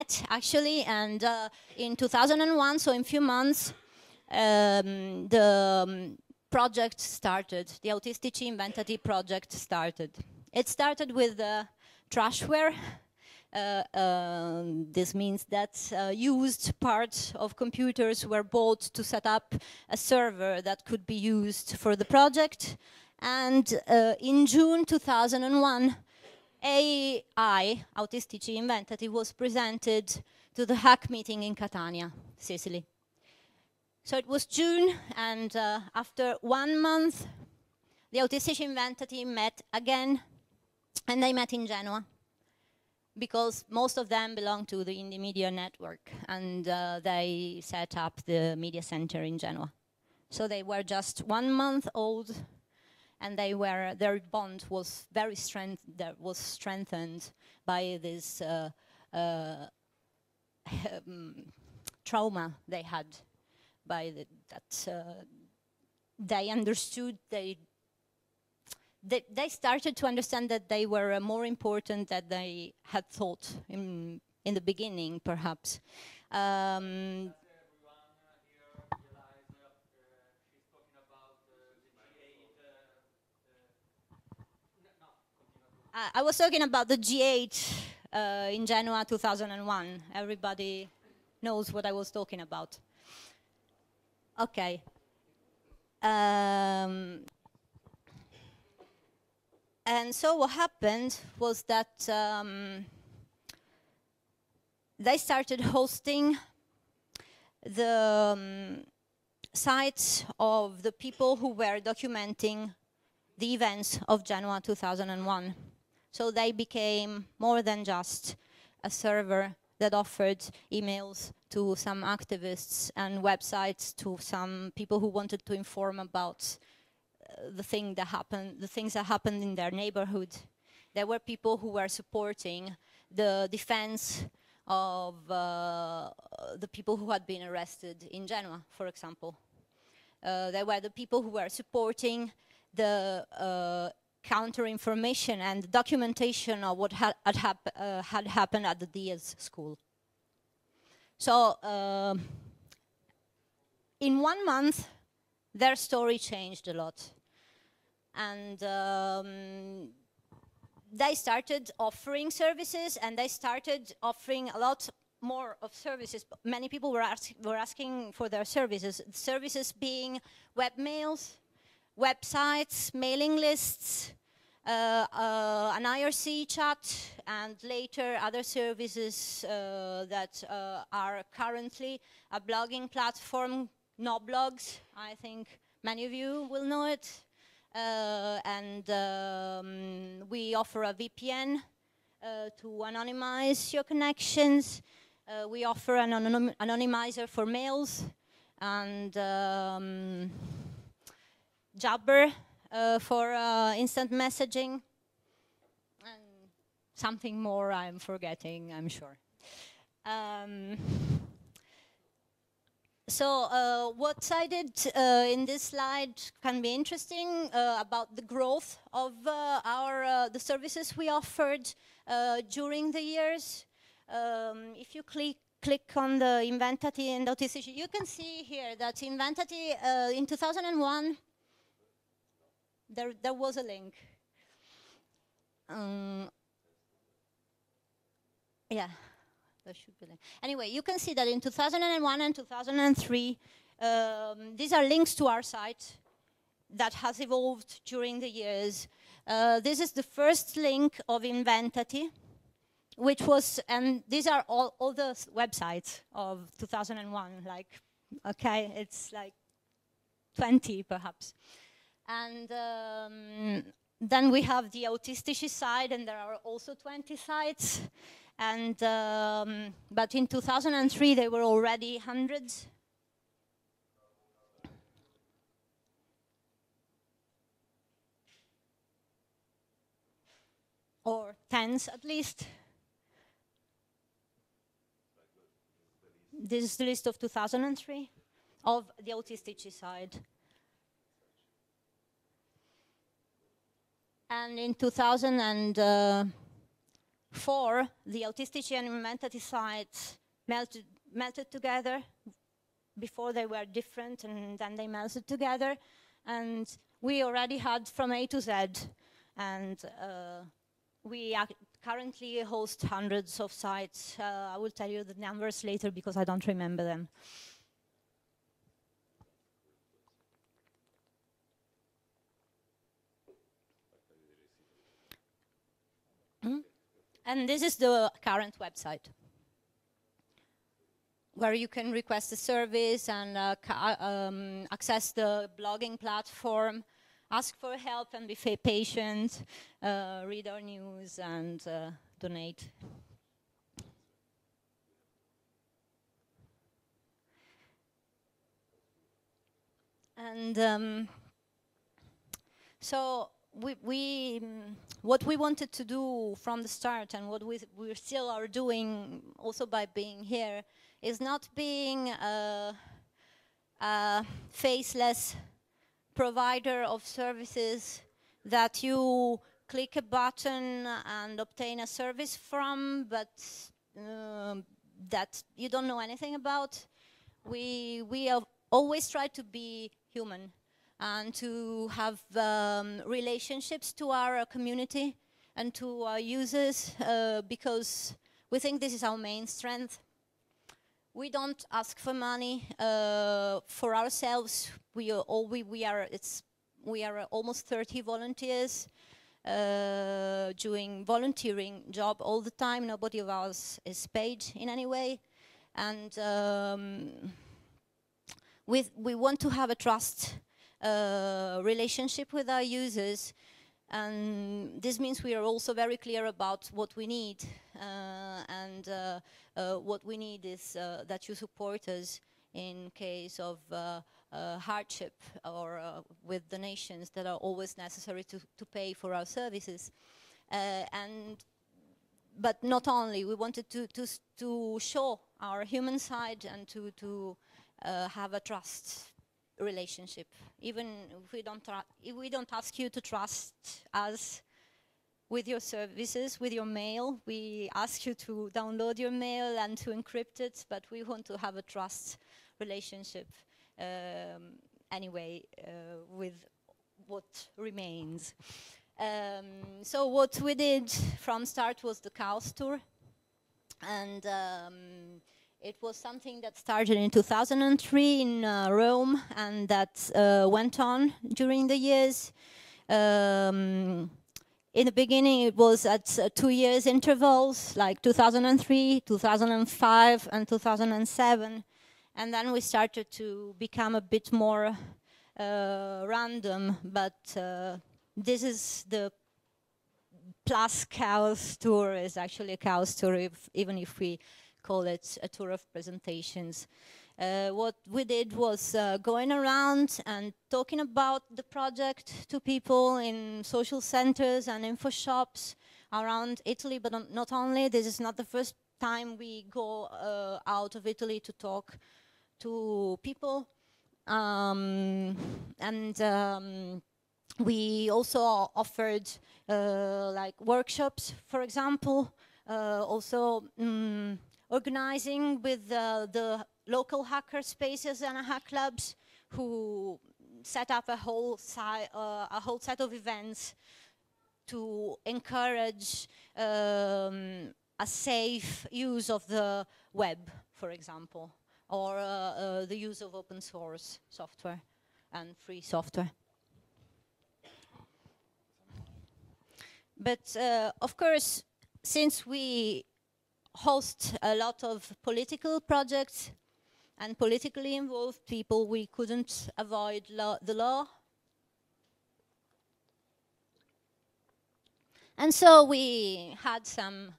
met actually, and in 2001, so in a few months, the project started. The Autistici Inventati project started. It started with trashware. This means that used parts of computers were bought to set up a server that could be used for the project. And in June 2001, AI, Autistici Inventati, was presented to the hack meeting in Catania, Sicily. So it was June, and after 1 month, the Autistici Inventati met again, and they met in Genoa, because most of them belong to the Indie Media Network, and they set up the media center in Genoa. So they were just 1 month old, and their bond was very strengthened by this trauma they had, they understood, they started to understand that they were more important than they had thought in the beginning, perhaps. I was talking about the G8 in Genoa 2001. Everybody knows what I was talking about. Okay. And so what happened was that they started hosting the sites of the people who were documenting the events of Genoa 2001. So they became more than just a server that offered emails to some activists and websites to some people who wanted to inform about the things that happened in their neighborhood. There were people who were supporting the defense of the people who had been arrested in Genoa, for example. There were the people who were supporting the counter-information and documentation of what had happened at the Diaz school. So in 1 month, their story changed a lot. And they started offering services, and they started offering a lot more of services. Many people were asking for their services. Services being webmails, websites, mailing lists, an IRC chat, and later other services that are currently a blogging platform, Noblogs. I think many of you will know it. And we offer a VPN to anonymize your connections. We offer an anonymizer for mails, and Jabber for instant messaging, and something more I'm forgetting, I'm sure. So what I did in this slide can be interesting about the growth of the services we offered during the years. If you click on the Inventati and Autistici, you can see here that Inventati in 2001, there was a link. Yeah. There should be. Anyway, you can see that in 2001 and 2003, these are links to our site that has evolved during the years. This is the first link of Inventati, which was, and these are all the websites of 2001, like, okay, it's like 20 perhaps. And then we have the Autistici side, and there are also 20 sites. And but in 2003 there were already hundreds. Or tens at least. This is the list of 2003 of the Autistici side. And in 2004 4, the autistic and humanity sites melted together. Before they were different, and then they melted together. And we already had from A to Z. And we currently host hundreds of sites. I will tell you the numbers later because I don't remember them. And this is the current website, where you can request a service and access the blogging platform, ask for help and be patient, read our news and donate. And so what we wanted to do from the start, and what we still are doing also by being here, is not being a faceless provider of services that you click a button and obtain a service from, but that you don't know anything about. We have always tried to be human and to have relationships to our community and to our users, because we think this is our main strength. We don't ask for money for ourselves. We are almost 30 volunteers doing volunteering job all the time. Nobody of us is paid in any way, and we want to have a trust relationship with our users, and this means we are also very clear about what we need, and what we need is that you support us in case of hardship or with donations that are always necessary to pay for our services. But not only, we wanted to show our human side and to have a trust relationship. Even if we don't ask you to trust us with your services, with your mail, we ask you to download your mail and to encrypt it, but we want to have a trust relationship anyway with what remains. So what we did from start was the Chaos Tour, and it was something that started in 2003 in Rome, and that went on during the years. In the beginning, it was at 2 years intervals, like 2003, 2005, and 2007. And then we started to become a bit more random, but this is the plus Chaos Tour. Is actually a Chaos Tour, even if we call it a tour of presentations. What we did was going around and talking about the project to people in social centers and info shops around Italy, but not only. This is not the first time we go out of Italy to talk to people. We also offered like workshops, for example, also organizing with the local hacker spaces and hack clubs, who set up a whole set of events to encourage a safe use of the web, for example, or the use of open source software and free software. But of course, since we host a lot of political projects and politically involved people, we couldn't avoid the law. And so we had some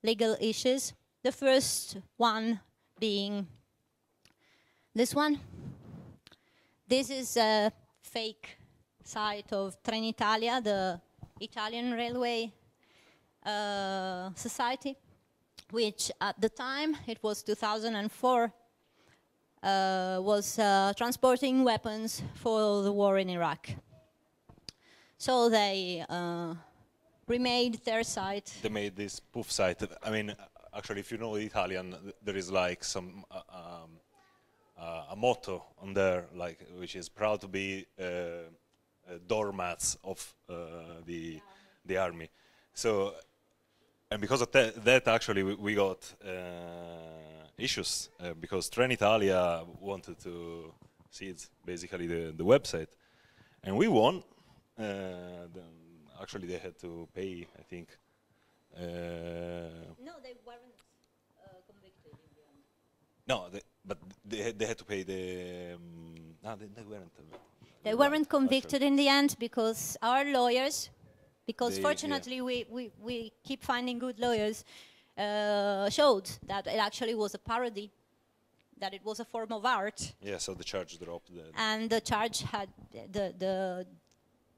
legal issues. The first one being this one. This is a fake site of Trenitalia, the Italian railway society, which at the time, it was 2004, was transporting weapons for the war in Iraq. So they remade their site. They made this spoof site. I mean, actually, if you know Italian, there is like some a motto on there, like which is proud to be doormats of the army. So, and because of that actually we got issues because Trenitalia wanted to seize basically the website, and we won. Actually, they had to pay, I think. No, they weren't convicted in the end. No, but they had to pay the. No, they weren't. They weren't convicted in the end because our lawyers, because fortunately we keep finding good lawyers, showed that it actually was a parody, that it was a form of art. Yeah, so the charge dropped. And the charge had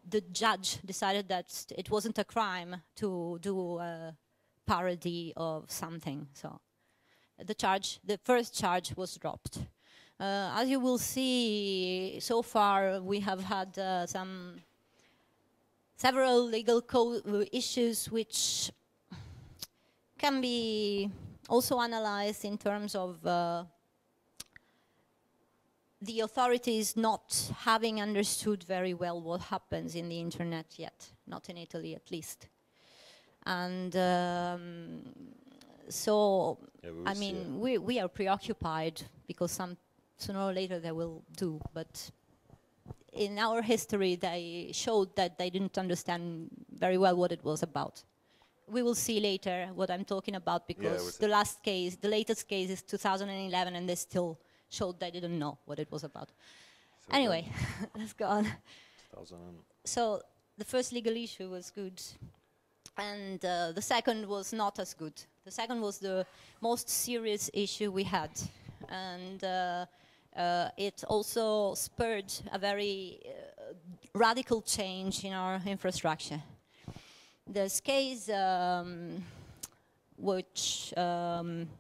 the judge decided that it wasn't a crime to do a parody of something. So the first charge was dropped. As you will see, so far we have had several legal issues which can be also analyzed in terms of the authorities not having understood very well what happens in the internet yet, not in Italy at least. And so, I mean, we are preoccupied because sooner or later they will do, but in our history they showed that they didn't understand very well what it was about. We will see later what I'm talking about because the latest case is 2011 and they still showed they didn't know what it was about. So anyway, let's go on. So the first legal issue was good, and the second was not as good. The second was the most serious issue we had, and it also spurred a very radical change in our infrastructure. This case, which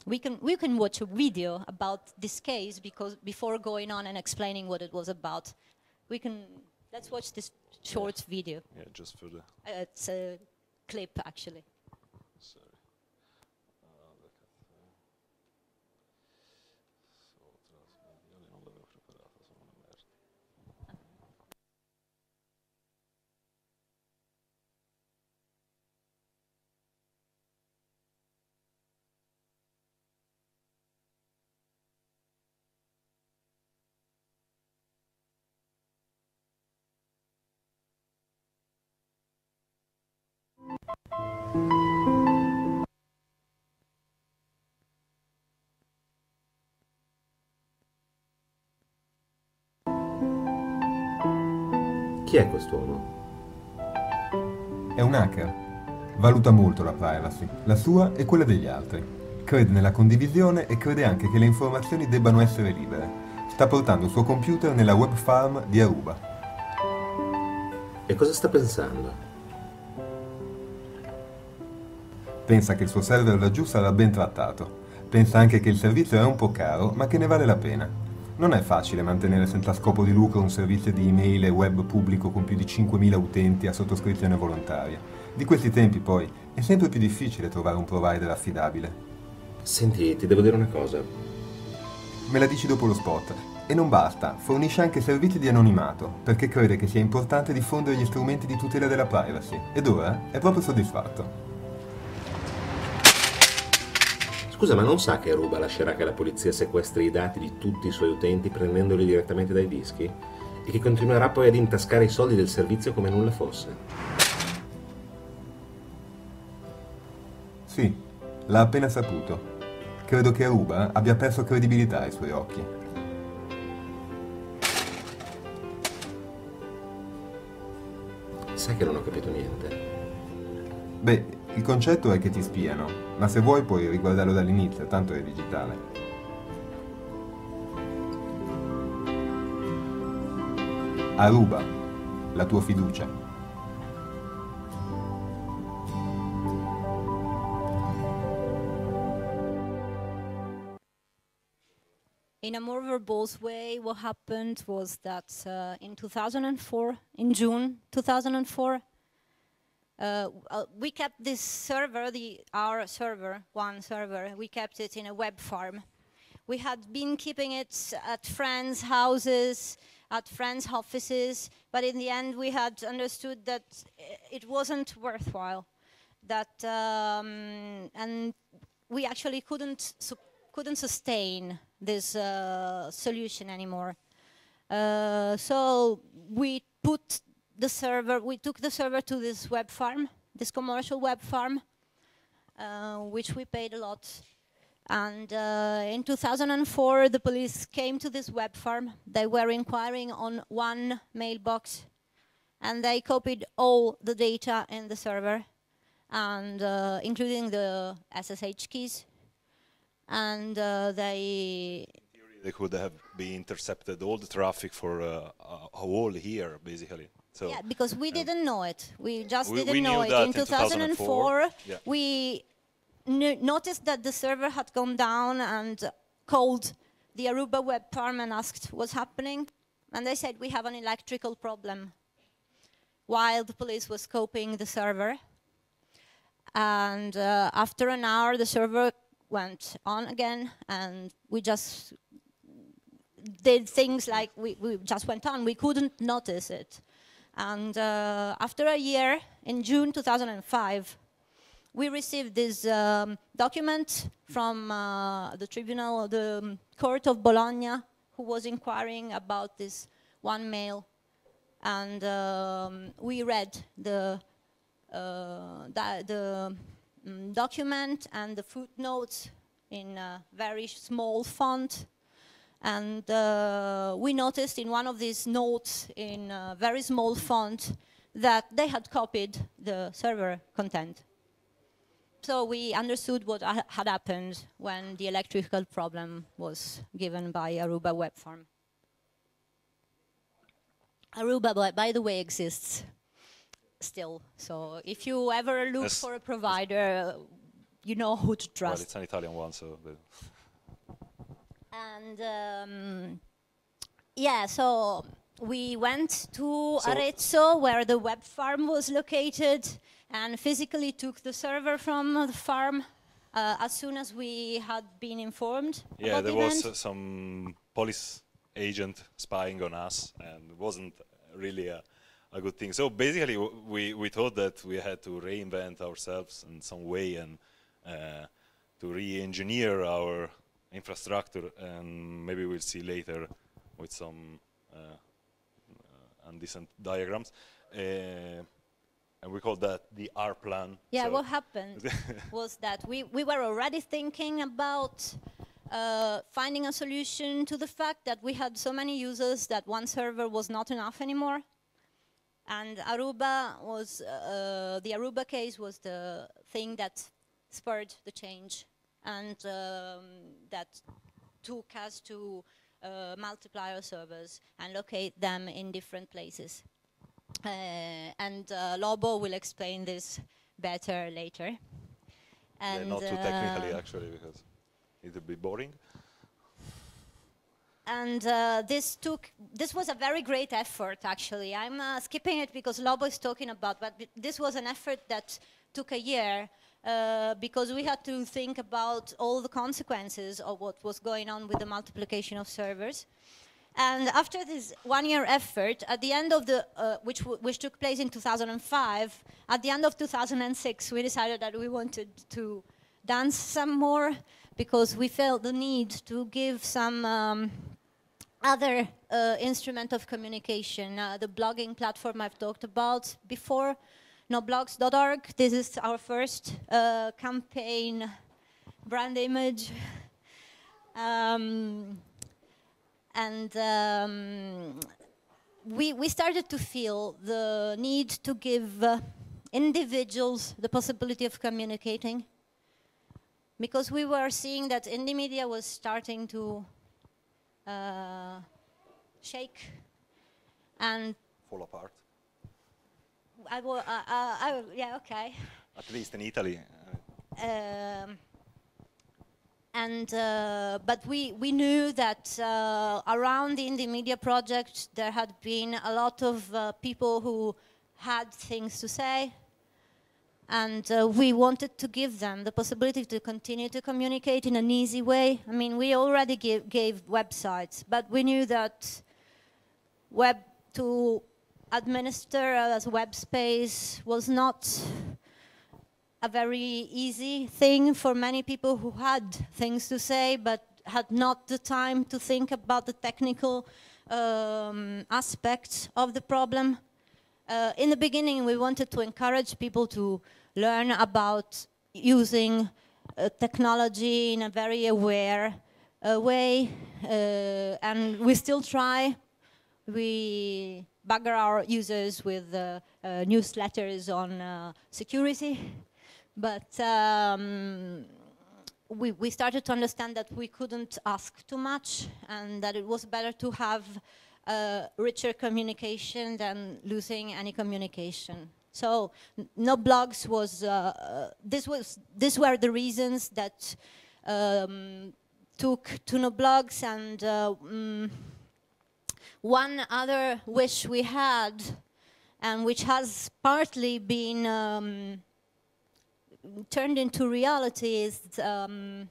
we can watch a video about this case because before going on and explaining what it was about, let's watch this short video. Yeah, just for the. It's a clip actually. Sorry. Chi è quest'uomo? È un hacker. Valuta molto la privacy, la sua e quella degli altri. Crede nella condivisione e crede anche che le informazioni debbano essere libere. Sta portando il suo computer nella web farm di Aruba. E cosa sta pensando? Pensa che il suo server laggiù sarà ben trattato. Pensa anche che il servizio è un po' caro, ma che ne vale la pena. Non è facile mantenere senza scopo di lucro un servizio di email e web pubblico con più di 5.000 utenti a sottoscrizione volontaria. Di questi tempi, poi, è sempre più difficile trovare un provider affidabile. Senti, ti devo dire una cosa. Me la dici dopo lo spot. E non basta, fornisce anche servizi di anonimato, perché crede che sia importante diffondere gli strumenti di tutela della privacy. Ed ora è proprio soddisfatto. Scusa, ma non sa che Aruba lascerà che la polizia sequestri i dati di tutti i suoi utenti prendendoli direttamente dai dischi? E che continuerà poi ad intascare i soldi del servizio come nulla fosse? Sì, l'ha appena saputo. Credo che Aruba abbia perso credibilità ai suoi occhi. Sai che non ho capito niente. Beh, il concetto è che ti spiano, ma se vuoi puoi riguardarlo dall'inizio, tanto è digitale. Aruba, la tua fiducia. In a more verbose way, what happened was that in 2004, in June 2004, we kept this server, our server, one server, we kept it in a web farm. We had been keeping it at friends' houses, at friends' offices, but in the end we had understood that it wasn't worthwhile. That and we actually couldn't sustain this solution anymore. So we took the server to this web farm, this commercial web farm, which we paid a lot. And in 2004, the police came to this web farm. They were inquiring on one mailbox, and they copied all the data in the server, and including the SSH keys. And they could have been intercepted all the traffic for a whole year, basically. So yeah, because we didn't know it. We just didn't we know knew it. that In 2004, yeah. we noticed that the server had gone down and called the Aruba web farm and asked what's happening. And they said, we have an electrical problem, while the police was scoping the server. And after an hour, the server went on again, and we just did things like we just went on. We couldn't notice it. And after a year, in June 2005, we received this document from the tribunal, the court of Bologna, who was inquiring about this one mail. And we read the document and the footnotes in a very small font. And we noticed in one of these notes in a very small font that they had copied the server content. So we understood what had happened when the electrical problem was given by Aruba web farm. Aruba, by the way, exists still. So if you ever look for a provider, you know who to trust. Well, it's an Italian one, so... And yeah, so we went to Arezzo, where the web farm was located, and physically took the server from the farm as soon as we had been informed. Yeah, about there the event. was some police agent spying on us, and it wasn't really a good thing. So basically, we thought that we had to reinvent ourselves in some way and to re-engineer our infrastructure, and maybe we'll see later with some undecent diagrams. And we call that the R plan. Yeah, so what happened was that we were already thinking about finding a solution to the fact that we had so many users that one server was not enough anymore. And Aruba was, the Aruba case was the thing that spurred the change, and that took us to multiply our servers and locate them in different places. And Lobo will explain this better later. And yeah, not too technically, actually, because it would be boring. And this was a very great effort, actually. I'm skipping it because Lobo is talking about, but this was an effort that took a year because we had to think about all the consequences of what was going on with the multiplication of servers. And after this one-year effort, at the end of the, which took place in 2005, at the end of 2006, we decided that we wanted to dance some more because we felt the need to give some other instrument of communication. The blogging platform I've talked about before, noblogs.org. This is our first campaign brand image. And we started to feel the need to give individuals the possibility of communicating, because we were seeing that indie media was starting to shake and fall apart. Yeah, okay. At least in Italy. But we knew that around the indie media project there had been a lot of people who had things to say, And we wanted to give them the possibility to continue to communicate in an easy way. I mean, we already gave websites, but we knew that to administer as web space was not a very easy thing for many people who had things to say, but had not the time to think about the technical aspects of the problem. In the beginning, we wanted to encourage people to learn about using technology in a very aware way, and we still try. We bugger our users with newsletters on security, but we started to understand that we couldn't ask too much, and that it was better to have richer communication than losing any communication. So no blogs was these were the reasons that took to no blogs. And one other wish we had, and which has partly been turned into reality, is the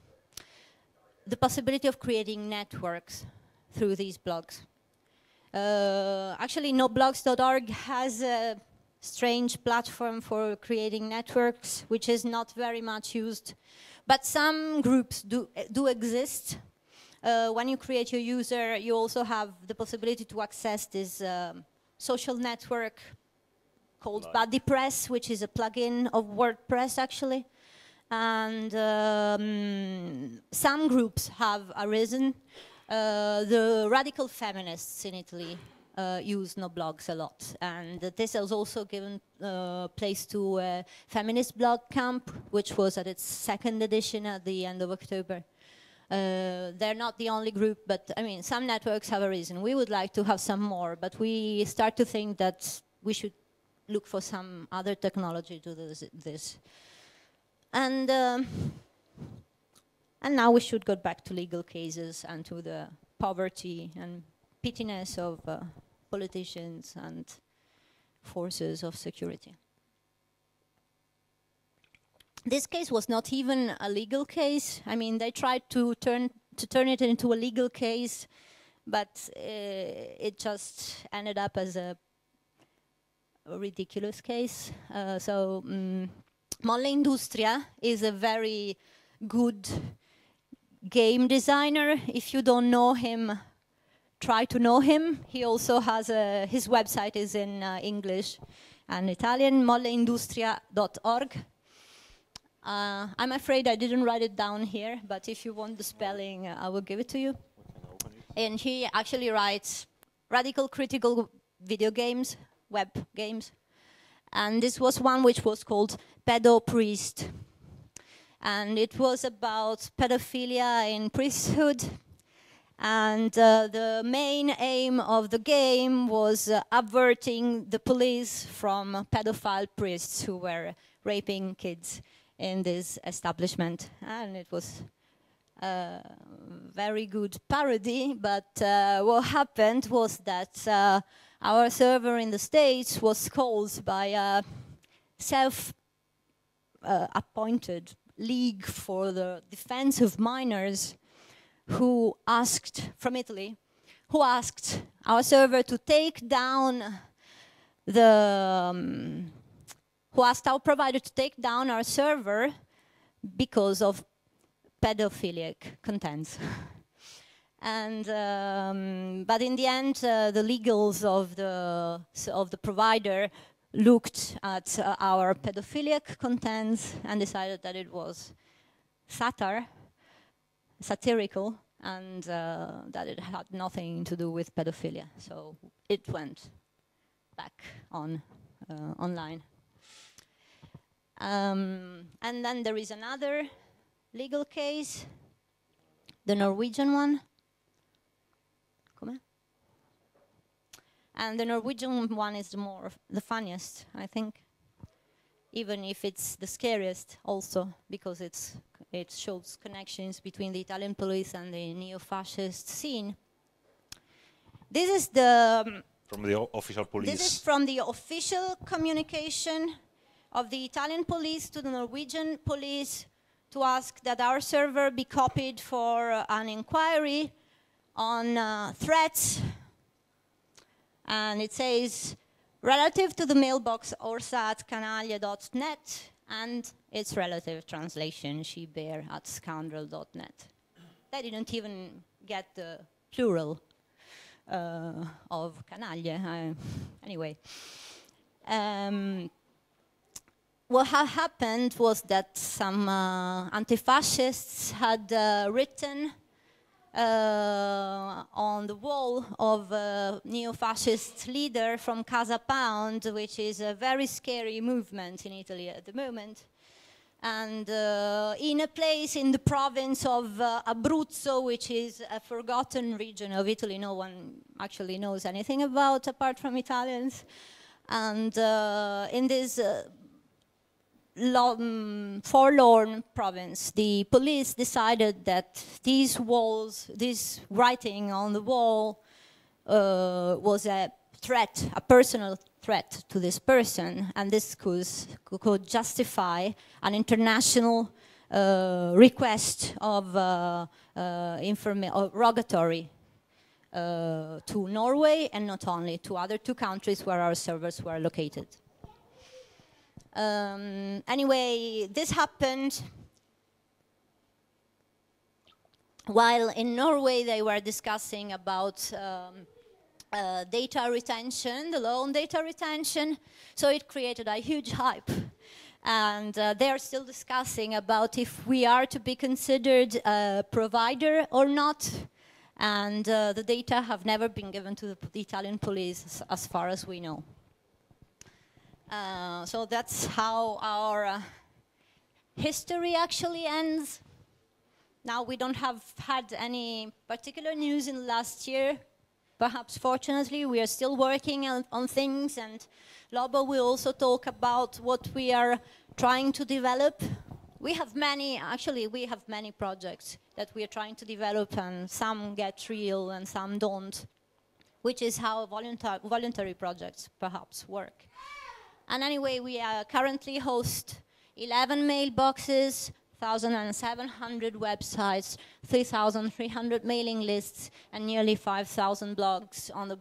possibility of creating networks through these blogs. Actually, noblogs.org has a strange platform for creating networks, which is not very much used. But some groups do exist. When you create your user, you also have the possibility to access this social network called BuddyPress, which is a plugin of WordPress, actually. And some groups have arisen. The radical feminists in Italy use noblogs a lot, and this has also given place to a feminist blog camp, which was at its second edition at the end of October. They're not the only group, but I mean, some networks have arisen. We would like to have some more, but we start to think that we should look for some other technology to do this. And now we should go back to legal cases and to the poverty and pettiness of politicians and forces of security. This case was not even a legal case. I mean, they tried to turn it into a legal case, but it just ended up as a ridiculous case. Molle Industria is a very good game designer. If you don't know him, try to know him. He also has his website is in English and Italian, molleindustria.org. I'm afraid I didn't write it down here, but if you want the spelling, I will give it to you. And he actually writes radical critical video games, web games. And this was one which was called Pedo Priest. And it was about pedophilia in priesthood. And the main aim of the game was averting the police from pedophile priests who were raping kids in this establishment. And it was a very good parody, but what happened was that our server in the States was called by a self-appointed League for the Defense of Minors who asked, from Italy, who asked our server to take down who asked our provider to take down our server because of pedophilic contents. And but in the end, the legals of the provider looked at our pedophilic contents and decided that it was satirical, and that it had nothing to do with pedophilia. So it went back on online. And then there is another legal case, the Norwegian one. And the Norwegian one is the funniest, I think, even if it's the scariest also, because it shows connections between the Italian police and the neo-fascist scene. This is from the official police. This is from the official communication of the Italian police to the Norwegian police to ask that our server be copied for an inquiry on threats. And it says, relative to the mailbox orsat@canaglia.net and its relative translation, shebear@scoundrel.net. They didn't even get the plural of canaglia. Anyway. What had happened was that some anti-fascists had written on the wall of a neo-fascist leader from Casa Pound, which is a very scary movement in Italy at the moment. And in a place in the province of Abruzzo, which is a forgotten region of Italy no one actually knows anything about apart from Italians. And in this forlorn province, the police decided that these walls, this writing on the wall was a threat, a personal threat to this person, and this could justify an international request of rogatory to Norway, and not only to other two countries where our servers were located. Anyway, this happened while in Norway they were discussing about data retention, the law on data retention, so it created a huge hype. And they're still discussing about if we are to be considered a provider or not. And the data have never been given to the Italian police as far as we know. So that's how our history actually ends. Now we don't have had any particular news in the last year. Perhaps fortunately we are still working on things, and Lobo will also talk about what we are trying to develop. We have many projects that we are trying to develop, and some get real and some don't, which is how voluntary projects perhaps work. And anyway, we currently host 11 mailboxes, 1,700 websites, 3,300 mailing lists, and nearly 5,000 blogs on the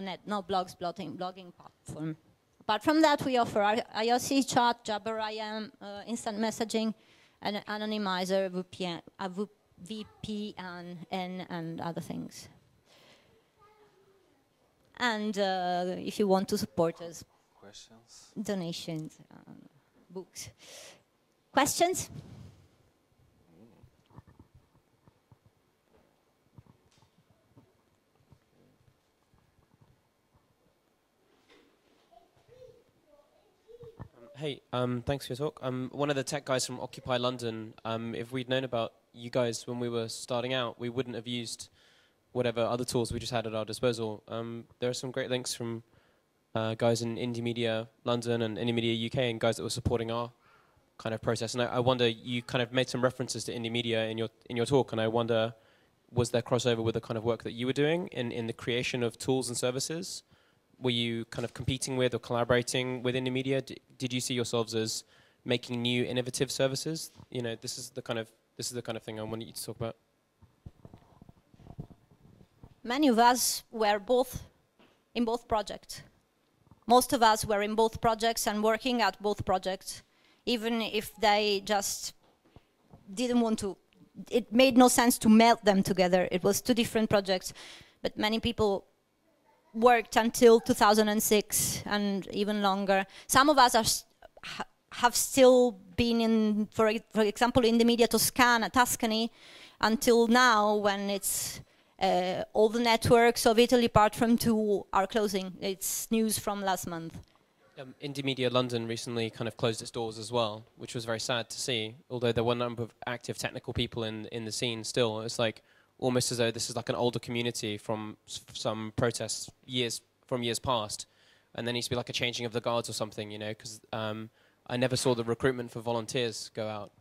net, blogging platform. Apart from that, we offer IRC chat, Jabber IM, instant messaging, an anonymizer, VPN, and other things. And if you want to support us, questions, donations, books. Questions? Hey, thanks for your talk. One of the tech guys from Occupy London. If we'd known about you guys when we were starting out, we wouldn't have used whatever other tools we just had at our disposal. There are some great links from guys in Indie Media London and Indie Media UK, and guys that were supporting our kind of process. And I wonder, you kind of made some references to Indie Media in your talk, and I wonder, was there crossover with the kind of work that you were doing in the creation of tools and services? Were you kind of competing with or collaborating with Indie Media? Did you see yourselves as making new innovative services? You know, this is the kind of thing I wanted you to talk about. Many of us were in both projects. Most of us were in both projects and working at both projects, even if they just didn't want to. It made no sense to melt them together. It was two different projects, but many people worked until 2006 and even longer. Some of us have still been in, for example, in the media Tuscany until now, when it's all the networks of Italy, apart from two, are closing. It's news from last month. Indie Media London recently kind of closed its doors as well, which was very sad to see. Although there were a number of active technical people in the scene still, it's like almost as though this is like an older community from some protests years past, and there needs to be like a changing of the guards or something, you know, because I never saw the recruitment for volunteers go out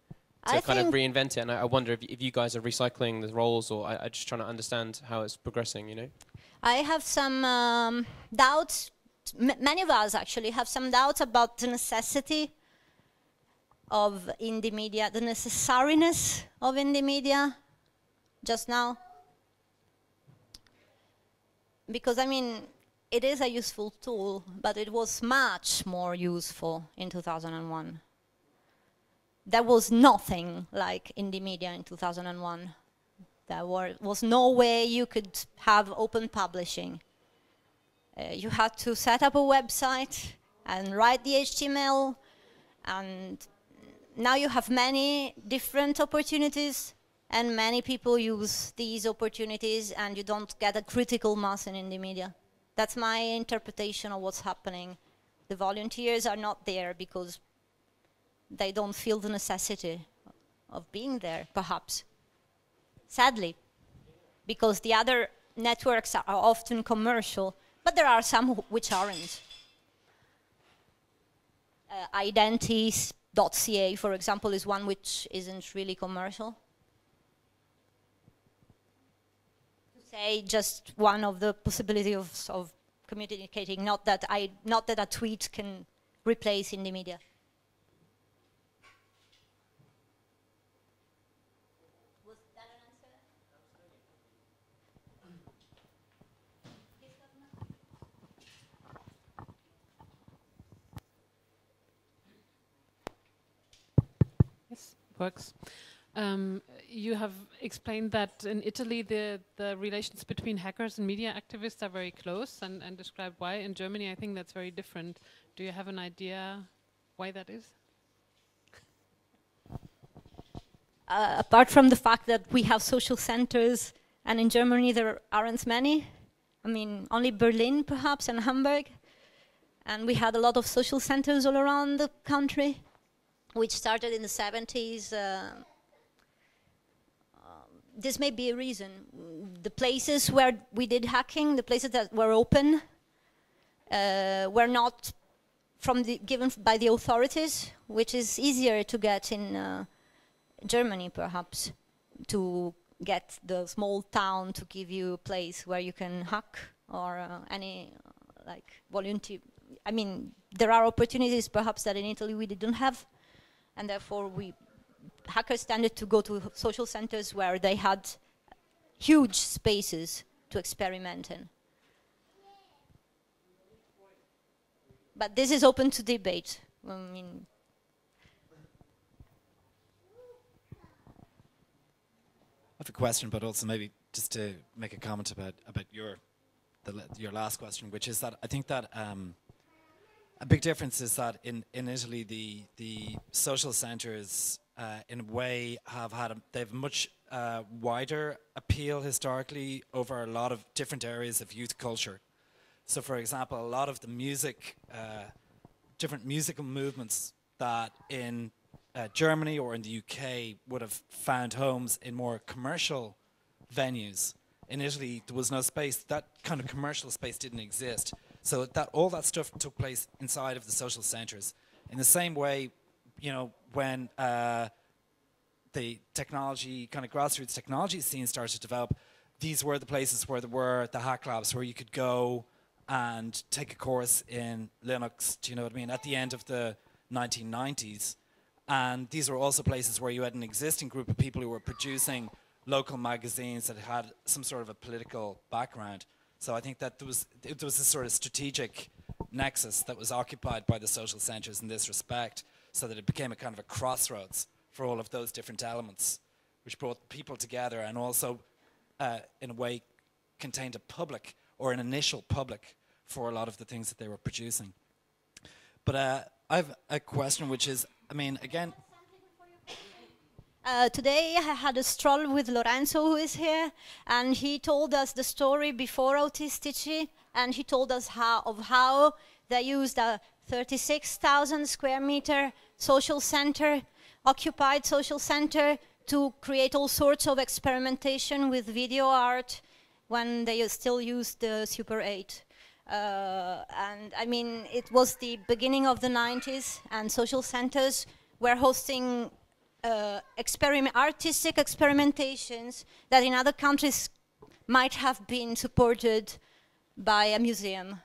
to kind of reinvent it, and I wonder if you guys are recycling the roles, or I just trying to understand how it's progressing, you know. I have some doubts many of us actually have some doubts about the necessity of indie media, the necessariness of indie media just now. Because, I mean, it is a useful tool, but it was much more useful in 2001. There was nothing like indie media in 2001. There was no way you could have open publishing. You had to set up a website and write the HTML, and now you have many different opportunities, and many people use these opportunities, and you don't get a critical mass in indie media. That's my interpretation of what's happening. The volunteers are not there because they don't feel the necessity of being there, perhaps. Sadly, because the other networks are often commercial, but there are some which aren't. Identities.ca, for example, is one which isn't really commercial. To say just one of the possibilities of communicating, not that a tweet can replace indie media. Was that an answer? Yes, works. You have explained that in Italy the relations between hackers and media activists are very close, and described why. In Germany, I think that's very different. Do you have an idea why that is? Apart from the fact that we have social centers, and in Germany there aren't many. I mean, only Berlin perhaps and Hamburg. And we had a lot of social centers all around the country, which started in the 70s. This may be a reason. The places where we did hacking, the places that were open, were not given by the authorities, which is easier to get in Germany, perhaps, to get the small town to give you a place where you can hack, or any like volunteer. I mean, there are opportunities perhaps that in Italy we didn't have, and therefore hackers tended to go to social centers where they had huge spaces to experiment in. But this is open to debate. I mean, I have a question, but also maybe just to make a comment about your last question, which is that I think that a big difference is that in Italy the social centres in a way they've much wider appeal historically over a lot of different areas of youth culture. So, for example, a lot of the different musical movements that in Germany or in the UK would have found homes in more commercial venues. In Italy, there was no space. That kind of commercial space didn't exist. So all that stuff took place inside of the social centres. In the same way, you know, when the technology, kind of grassroots technology scene started to develop, these were the places where there were the hack labs where you could go and take a course in Linux, do you know what I mean, at the end of the 1990s. And these were also places where you had an existing group of people who were producing local magazines that had some sort of a political background. So I think that there was a sort of strategic nexus that was occupied by the social centres in this respect, so that it became a kind of a crossroads for all of those different elements, which brought people together and also, in a way, contained a public, or an initial public, for a lot of the things that they were producing. But I have a question, which is, I mean, again... Today I had a stroll with Lorenzo, who is here, and he told us the story before Autistici, and he told us how they used a 36,000 square meter social center, occupied social center, to create all sorts of experimentation with video art when they still used the Super 8. And I mean, it was the beginning of the 90s, and social centers were hosting artistic experimentations that in other countries might have been supported by a museum.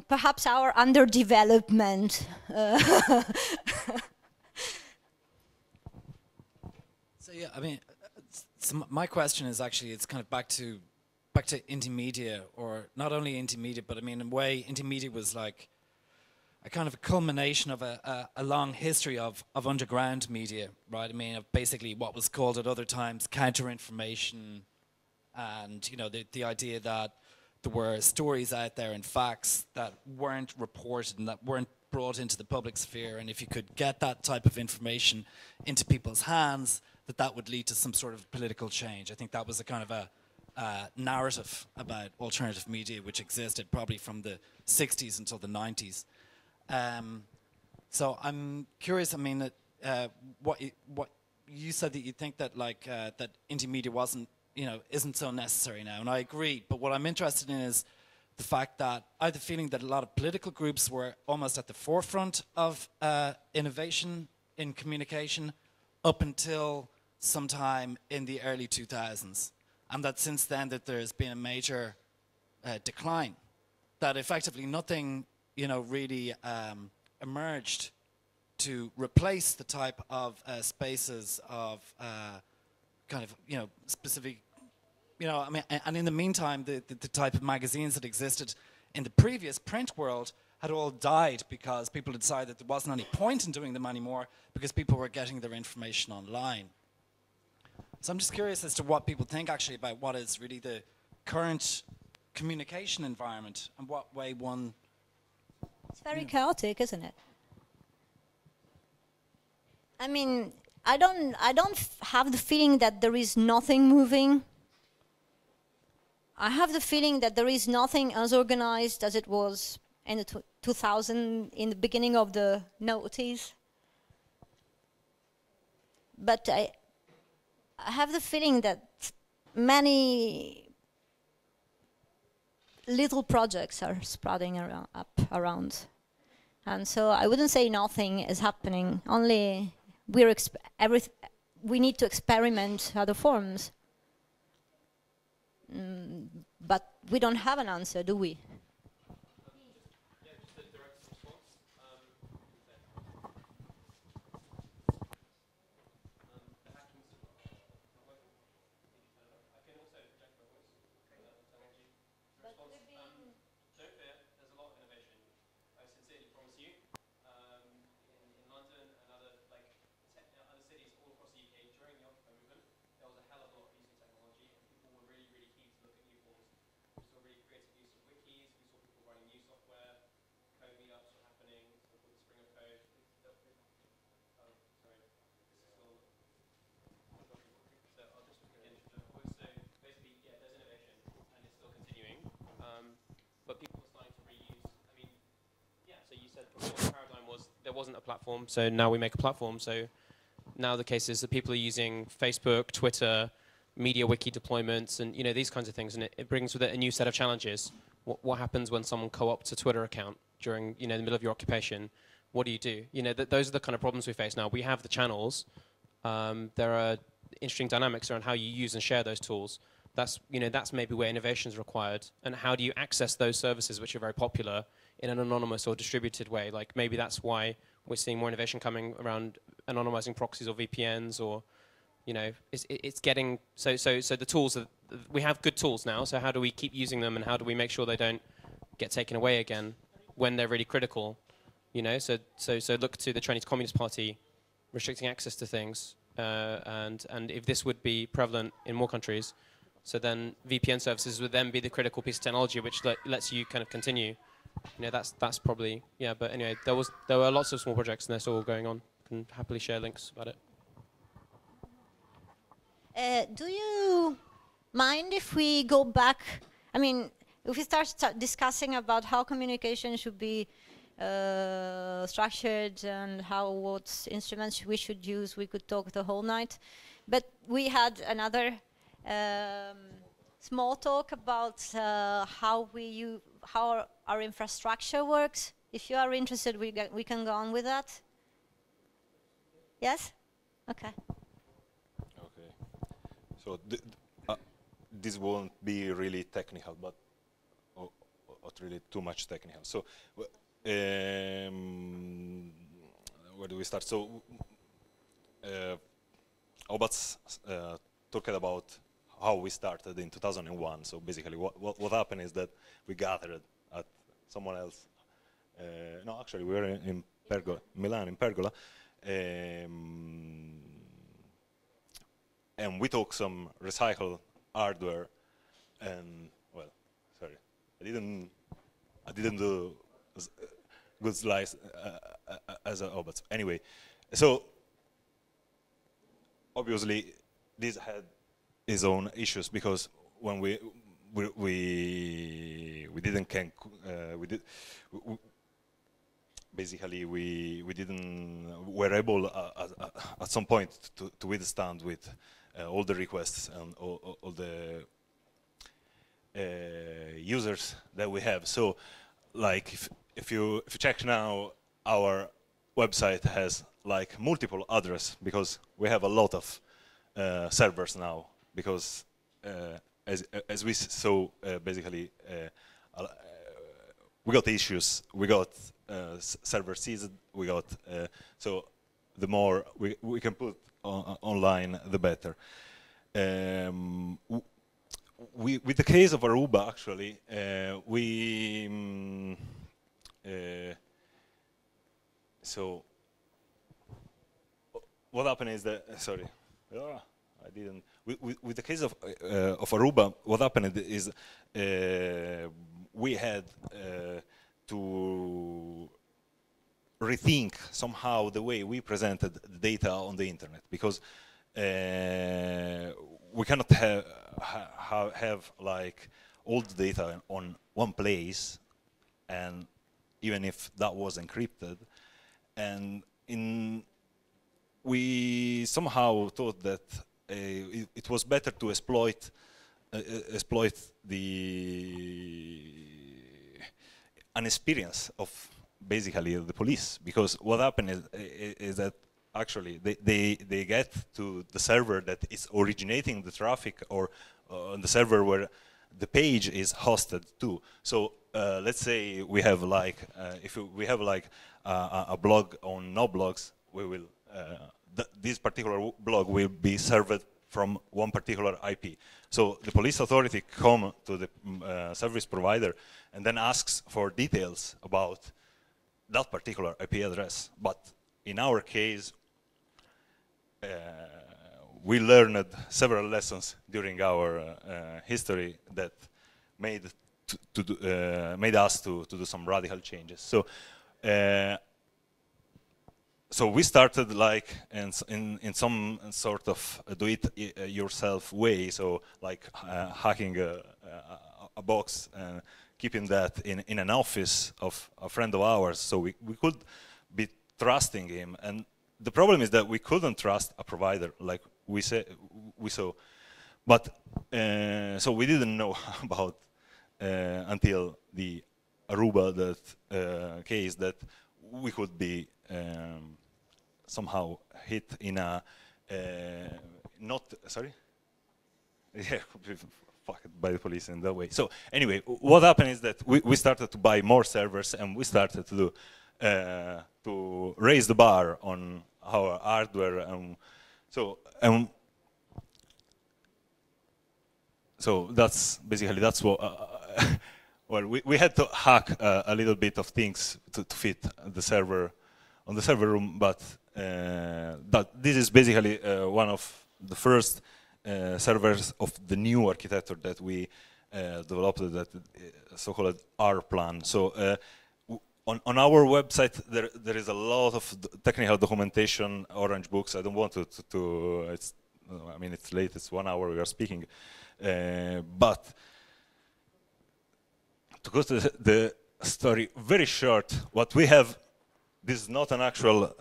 perhaps our underdevelopment. So yeah, I mean, so my question is actually, it's kind of back to indie media, or not only indie media, but I mean, in a way, indie media was like a kind of a culmination of a long history of underground media, right? I mean, of basically what was called at other times counter-information, and, you know, the idea that there were stories out there and facts that weren't reported and that weren't brought into the public sphere, and if you could get that type of information into people's hands, that would lead to some sort of political change. I think that was a kind of a narrative about alternative media which existed probably from the 60s until the 90s. So I'm curious, I mean, what you said, that you think that like that indie media isn't so necessary now, and I agree, but what I'm interested in is the fact that I have the feeling that a lot of political groups were almost at the forefront of innovation in communication up until sometime in the early 2000s, and that since then that there's been a major decline, that effectively nothing really emerged to replace the type of spaces of kind of specific, I mean, and in the meantime the type of magazines that existed in the previous print world had all died because people decided that there wasn't any point in doing them anymore because people were getting their information online. So I'm just curious as to what people think actually about what is really the current communication environment and what way one... It's very chaotic, isn't it? I mean, I don't have the feeling that there is nothing moving. I have the feeling that there is nothing as organized as it was in the 2000, in the beginning of the noughties. But I have the feeling that many little projects are spreading around. And so I wouldn't say nothing is happening, only we need to experiment other forms. But we don't have an answer, do we? There wasn't a platform, so now we make a platform. So now the case is that people are using Facebook, Twitter, media wiki deployments, and these kinds of things, and it brings with it a new set of challenges. What happens when someone co-opts a Twitter account during the middle of your occupation? What do? Those are the kind of problems we face now. We have the channels. There are interesting dynamics around how you use and share those tools. That's maybe where innovation is required. And how do you access those services which are very popular in an anonymous or distributed way? Like maybe that's why we're seeing more innovation coming around anonymizing proxies or VPNs, or it's getting so the tools we have good tools now. So how do we keep using them, and how do we make sure they don't get taken away again when they're really critical? So look to the Chinese Communist Party restricting access to things, and if this would be prevalent in more countries, so then VPN services would then be the critical piece of technology which lets you kind of continue. That's probably, yeah. But anyway, there were lots of small projects, and they're still going on. Can happily share links about it. Do you mind if we go back? I mean, if we start discussing about how communication should be structured and what instruments we should use, we could talk the whole night. But we had another small talk about how our infrastructure works. If you are interested, we can go on with that. Yes? Okay. Okay. So this won't be really technical, but not really too much technical. So, where do we start? So, Obat's talked about how we started in 2001. So basically, what happened is that we gathered at someone else. No, actually, we were in Pergola, Milan, in Pergola, and we took some recycled hardware. And well, sorry, I didn't do good slides as a Obat. Anyway, so obviously this had its own issues, because when we didn't basically we didn't were able at some point to withstand with all the requests and all the users that we have. So like if you check now, our website has like multiple addresses, because we have a lot of servers now, because as we saw, basically we got issues, we got server seized, we got so the more we can put online, the better. With the case of Aruba, actually, so what happened is that, sorry, I didn't. With the case of Aruba, what happened is we had to rethink somehow the way we presented the data on the internet, because we cannot have like all the data on one place, and even if that was encrypted, and we somehow thought that it was better to exploit an experience of basically the police, because what happened is that actually they get to the server that is originating the traffic, or on the server where the page is hosted to. So let's say we have like if we have like a blog on no blogs, we will this particular blog will be served from one particular IP. So the police authority come to the service provider and then asks for details about that particular IP address. But in our case, we learned several lessons during our history that made us to do some radical changes. So. So we started like in some sort of do-it-yourself way. So like hacking a box and keeping that in an office of a friend of ours. So we could be trusting him. And the problem is that we couldn't trust a provider like we saw. But so we didn't know about until the Aruba case that we could be somehow hit in a not sorry, yeah, fucked by the police in that way. So anyway, what happened is that we started to buy more servers, and we started to do to raise the bar on our hardware, and so that's basically what. Well, we had to hack a little bit of things to fit the server on the server room, but this is basically one of the first servers of the new architecture that we developed, that so-called R plan. So on our website there is a lot of technical documentation, orange books. I don't want to it's, I mean, it's late, it's 1 hour we are speaking, but to go to the story very short, what we have, this is not an actual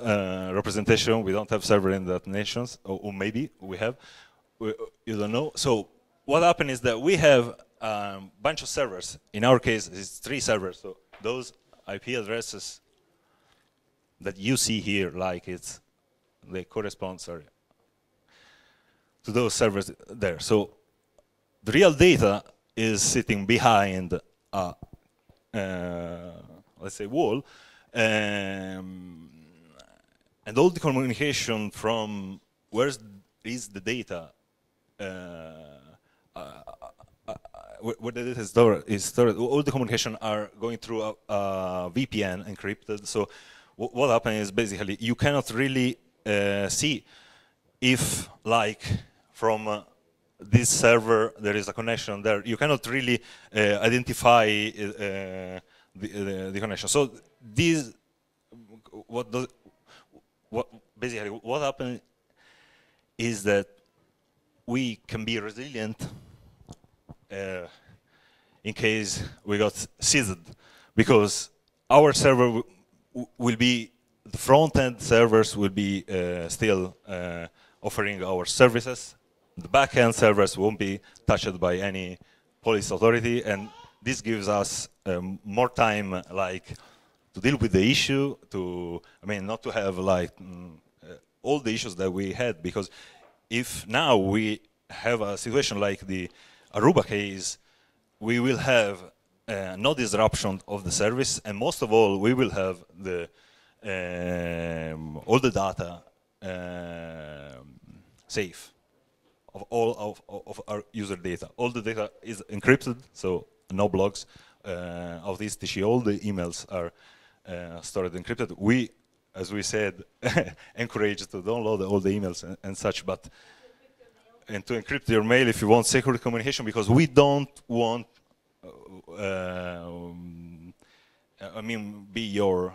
representation. We don't have server in that nations, or maybe we have, you don't know. So what happened is that we have a bunch of servers. In our case, it's 3 servers. So those IP addresses that you see here, like they correspond, sorry, to those servers there. So the real data is sitting behind a let's say, wall, and all the communication from where is the data, where the data is stored, all the communication are going through a VPN encrypted. So what happens is basically you cannot really see if, like, from this server there is a connection there. You cannot really identify the connection. So these, basically what happens is that we can be resilient in case we got seized, because our server will be, the front-end servers will be still offering our services. The back-end servers won't be touched by any police authority, and this gives us more time, like, to deal with the issue, not to have like all the issues that we had, because if now we have a situation like the Aruba case, we will have no disruption of the service, and most of all, we will have the all the data safe of all of our user data. All the data is encrypted, so no blogs of this tissue. All the emails are stored encrypted. We, as we said, encourage to download all the emails and such, and to encrypt your mail if you want secure communication, because we don't want, be your,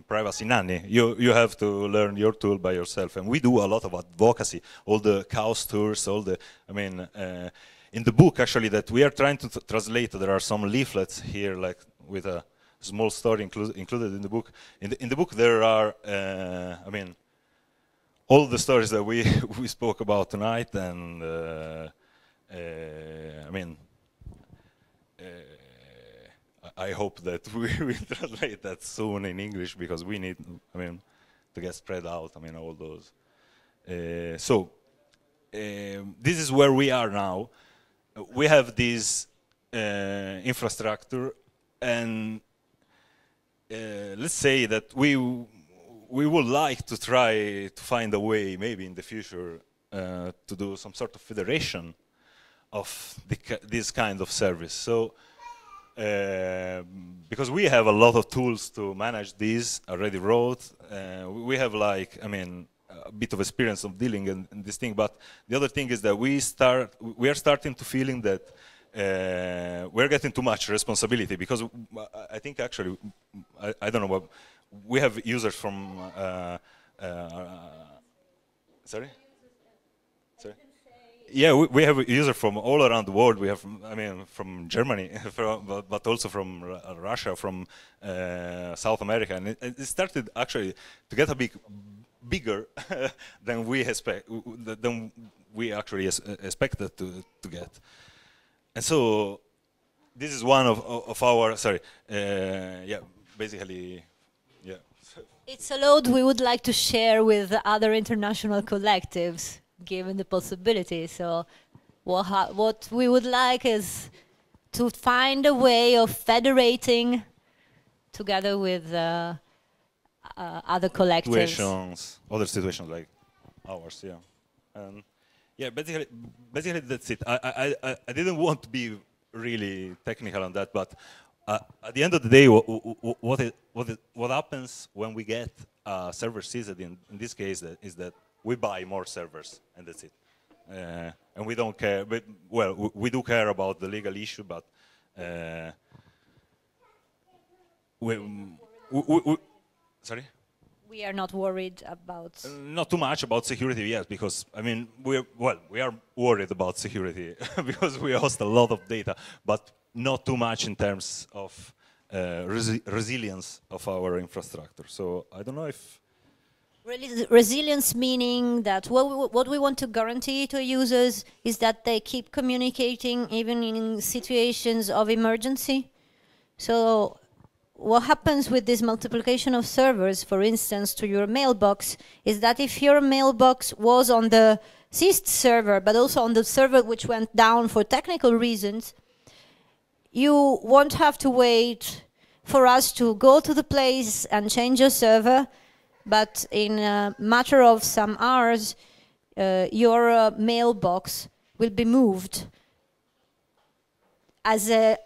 privacy nanny. You have to learn your tool by yourself, and we do a lot of advocacy. All the chaos tours, all the, in the book actually that we are trying to translate, there are some leaflets here, like with a small story included in the book. In the book there are, all the stories that we spoke about tonight, and I hope that we will translate that soon in English, because we need, to get spread out, all those. This is where we are now. We have this infrastructure, and let's say that we would like to try to find a way, maybe in the future, to do some sort of federation of this kind of service. So, because we have a lot of tools to manage this, already wrote, we have like, a bit of experience of dealing in this thing. But the other thing is that we are starting to feeling that we're getting too much responsibility, because I think actually, I don't know, but we have users from, sorry? Yeah, we have users from all around the world. We have, from Germany, but also from Russia, from South America, and it started actually to get a bit bigger than we actually expected to get. And so this is one of our, basically, yeah. It's a load we would like to share with other international collectives, given the possibility. So what we would like is to find a way of federating together with other collectives. Other situations like ours, yeah. And yeah, basically that's it. I didn't want to be really technical on that, but at the end of the day, what happens when we get a server seized, in this case, is that we buy more servers, and that's it. And we don't care, but, well, we do care about the legal issue, but sorry? We are not worried about... not too much about security yet, because, we are worried about security because we host a lot of data, but not too much in terms of resilience of our infrastructure. So I don't know if... Resilience meaning that what we want to guarantee to users is that they keep communicating even in situations of emergency. So what happens with this multiplication of servers, for instance, to your mailbox, is that if your mailbox was on the seized server, but also on the server which went down for technical reasons, you won't have to wait for us to go to the place and change your server, but in a matter of some hours, your mailbox will be moved as a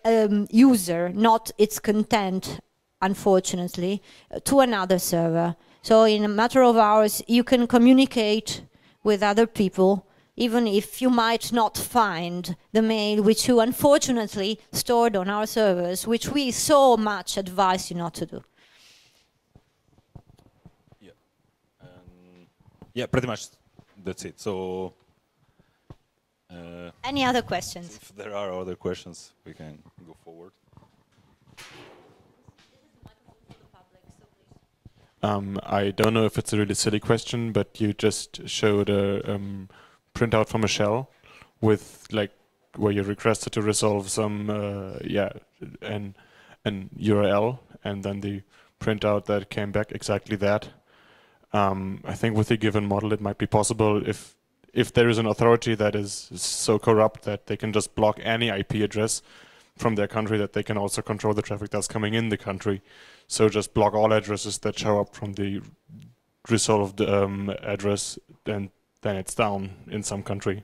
user, not its content, unfortunately, to another server. So in a matter of hours, you can communicate with other people, even if you might not find the mail which you unfortunately stored on our servers, which we so much advise you not to do. Yeah, yeah, pretty much that's it. So, any other questions? If there are other questions, we can go forward. I don't know if it's a really silly question, but you just showed a printout from a shell with like where you requested to resolve some an URL, and then the printout that came back exactly that. I think with a given model, it might be possible if there is an authority that is so corrupt that they can just block any IP address from their country, that they can also control the traffic that's coming in the country. So just block all addresses that show up from the resolved address, and then it's down in some country.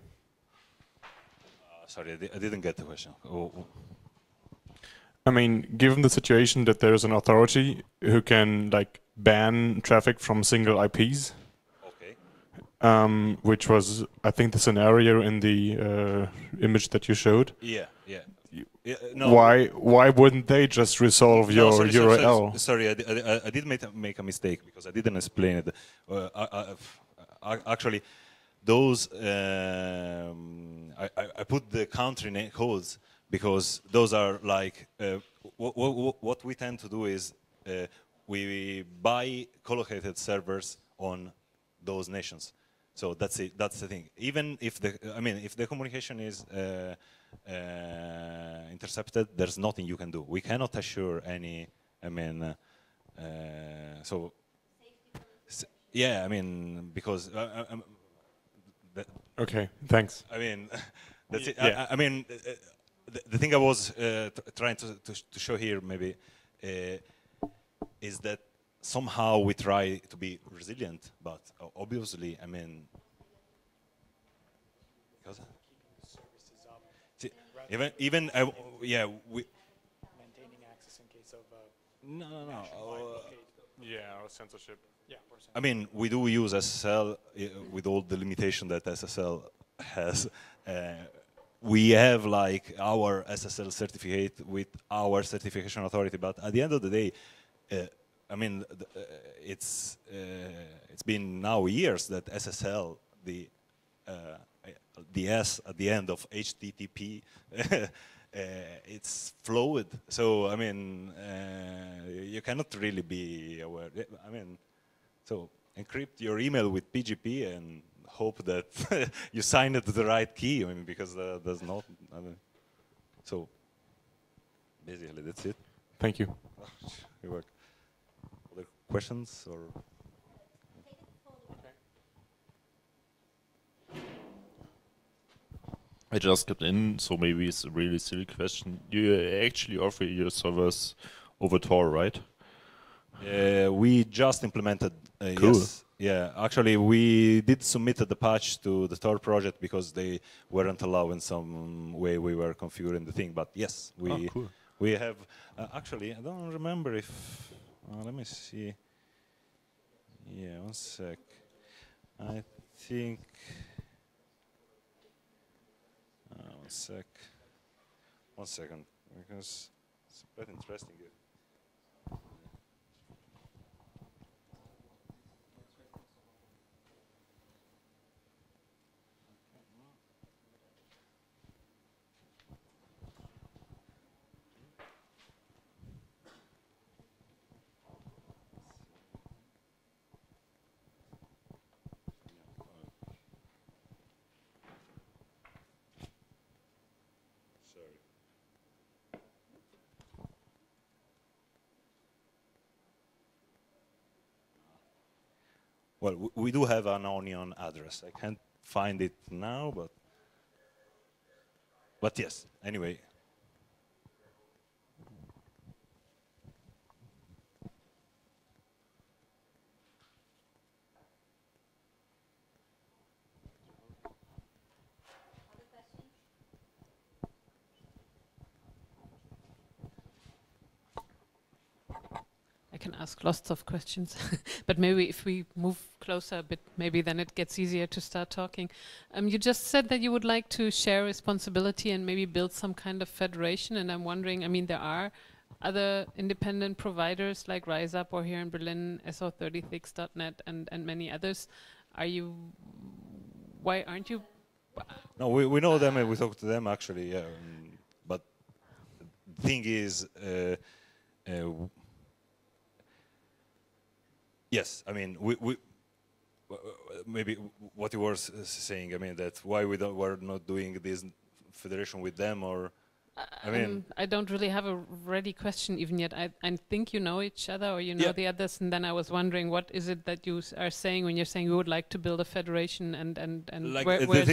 Sorry, I didn't get the question. I mean, given the situation that there is an authority who can like ban traffic from single IPs, which was, I think, the scenario in the image that you showed. Yeah. No. Why wouldn't they just resolve your URL? Sorry, I did make a mistake because I didn't explain it. Actually, those I put the country name codes because those are like what we tend to do is we buy collocated servers on those nations. So that's it. That's the thing. Even if if the communication is intercepted, there's nothing you can do. We cannot assure any. Yeah. Because. Okay. Thanks. That's it. Yeah. The thing I was trying to show here maybe is that somehow we try to be resilient, but obviously, because even yeah, we maintaining access in case of no. Yeah, or censorship. Yeah. We do use SSL with all the limitation that SSL has. We have like our SSL certificate with our certification authority, but at the end of the day, it's been now years that SSL, the S at the end of HTTP, it's fluid. So you cannot really be aware. So encrypt your email with PGP and hope that you sign it to the right key. Because there's not. So basically, that's it. Thank you. You're welcome. Other questions or? I just got in, so maybe it's a really silly question. You actually offer your servers over Tor, right? We just implemented. Cool. Yes. Yeah, actually, we did submit the patch to the Tor project because they weren't allowing some way we were configuring the thing. But yes, we have. Actually, I don't remember if. Let me see. Yeah, one sec. I think. One second, because it's quite interesting. Well, we do have an onion address. I can't find it now, but yes. Anyway, can ask lots of questions, but maybe if we move closer a bit, maybe then it gets easier to start talking. You just said that you would like to share responsibility and maybe build some kind of federation, and I'm wondering, I mean, there are other independent providers like RiseUp or here in Berlin, SO36.net and many others. Why aren't you? No, we know them and we talk to them actually, yeah. But the thing is, yes, I mean, we maybe what you were saying, I mean, that why we're not doing this federation with them, or I mean, I don't really have a ready question even yet. I think you know each other, or you know the others, and then I was wondering, what is it that you are saying when you're saying you would like to build a federation, and like where the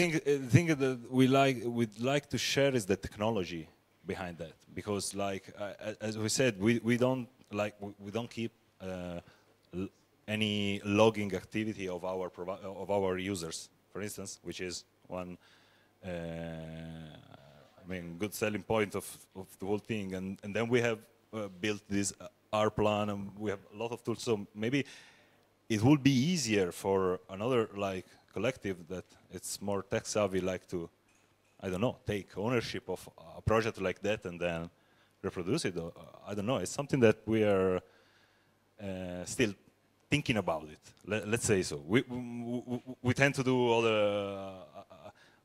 thing that we'd like to share is the technology behind that, because like as we said, we don't keep any logging activity of our users, for instance, which is one. I mean, good selling point of the whole thing, and then we have built this R plan, and we have a lot of tools. So maybe it would be easier for another like collective that it's more tech savvy, like to, I don't know, take ownership of a project like that and then reproduce it. Or, I don't know. It's something that we are still thinking about it. Let's say so. We tend to do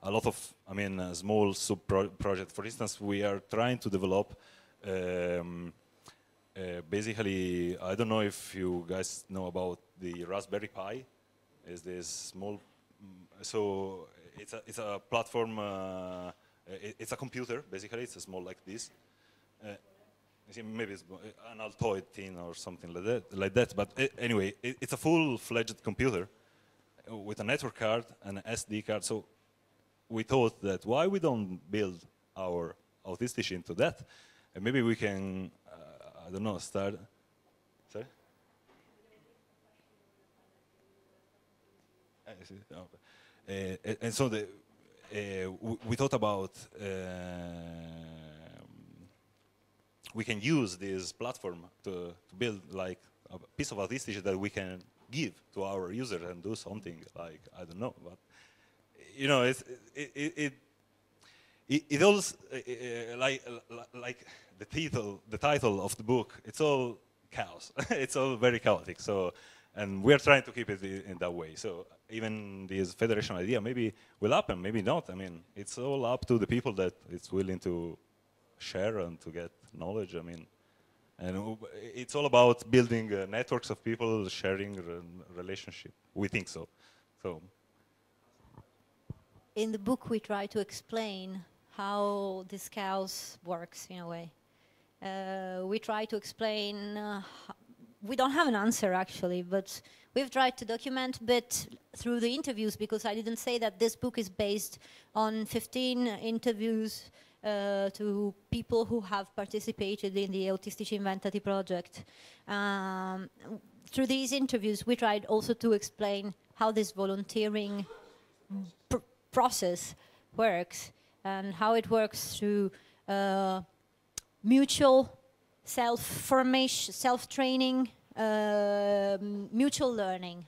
a lot of, I mean, small sub-projects. For instance, we are trying to develop, basically, I don't know if you guys know about the Raspberry Pi. Is this small, so it's a platform, it's a computer, basically. It's a small like this. Maybe it's an Altoid thing or something like that. But anyway, it's a full-fledged computer with a network card and an SD card. So we thought that why we don't build our autistic into that, and maybe we can, I don't know, start. Sorry. And so we thought about we can use this platform to build like a piece of autistic that we can give to our user and do something like, I don't know, but you know, it also like the title of the book. It's all chaos. It's all very chaotic. So, and we are trying to keep it in that way. So even this federation idea maybe will happen, maybe not. I mean, it's all up to the people that it's willing to share and to get knowledge. I mean, and it's all about building networks of people sharing relationship. We think so. So. In the book, we try to explain how this chaos works in a way. We try to explain, we don't have an answer actually, but we've tried to document a bit through the interviews, because I didn't say that this book is based on 15 interviews to people who have participated in the Autistic Inventati project. Through these interviews, we tried also to explain how this volunteering process works, and how it works through mutual self-formation, self-training, mutual learning.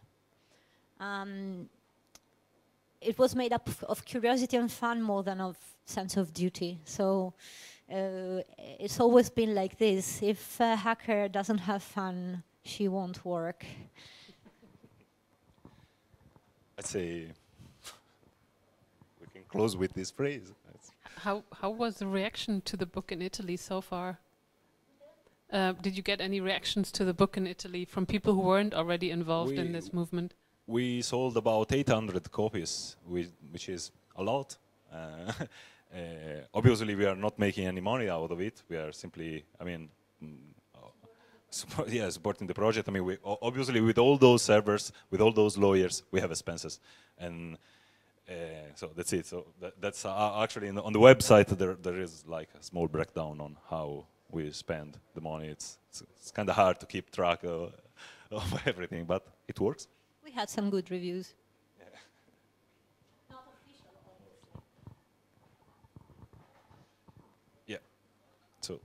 It was made up of curiosity and fun more than of sense of duty. So it's always been like this. If a hacker doesn't have fun, she won't work. I'd say close with this phrase. How was the reaction to the book in Italy so far? Did you get any reactions to the book in Italy from people who weren't already involved in this movement? We sold about 800 copies, which is a lot. Obviously, we are not making any money out of it. We are simply, I mean, supporting the project. I mean, obviously, with all those servers, with all those lawyers, we have expenses, and so that's it. So that's actually on the website. There is like a small breakdown on how we spend the money. It's kind of hard to keep track of everything, but it works. We had some good reviews. Yeah. Not official, obviously. Yeah. So.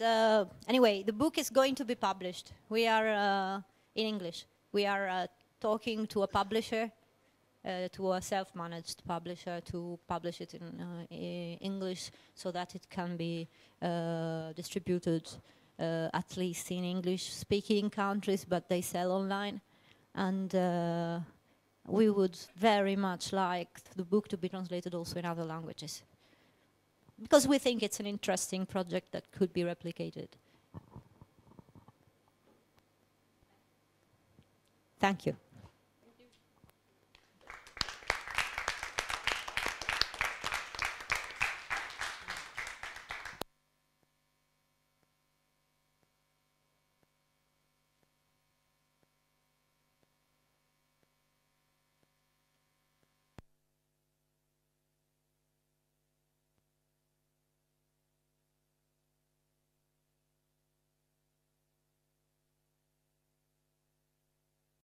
anyway, the book is going to be published. We are in English. We are talking to a publisher, to a self-managed publisher, to publish it in English so that it can be distributed at least in English-speaking countries, but they sell online. And we would very much like the book to be translated also in other languages, because we think it's an interesting project that could be replicated. Thank you.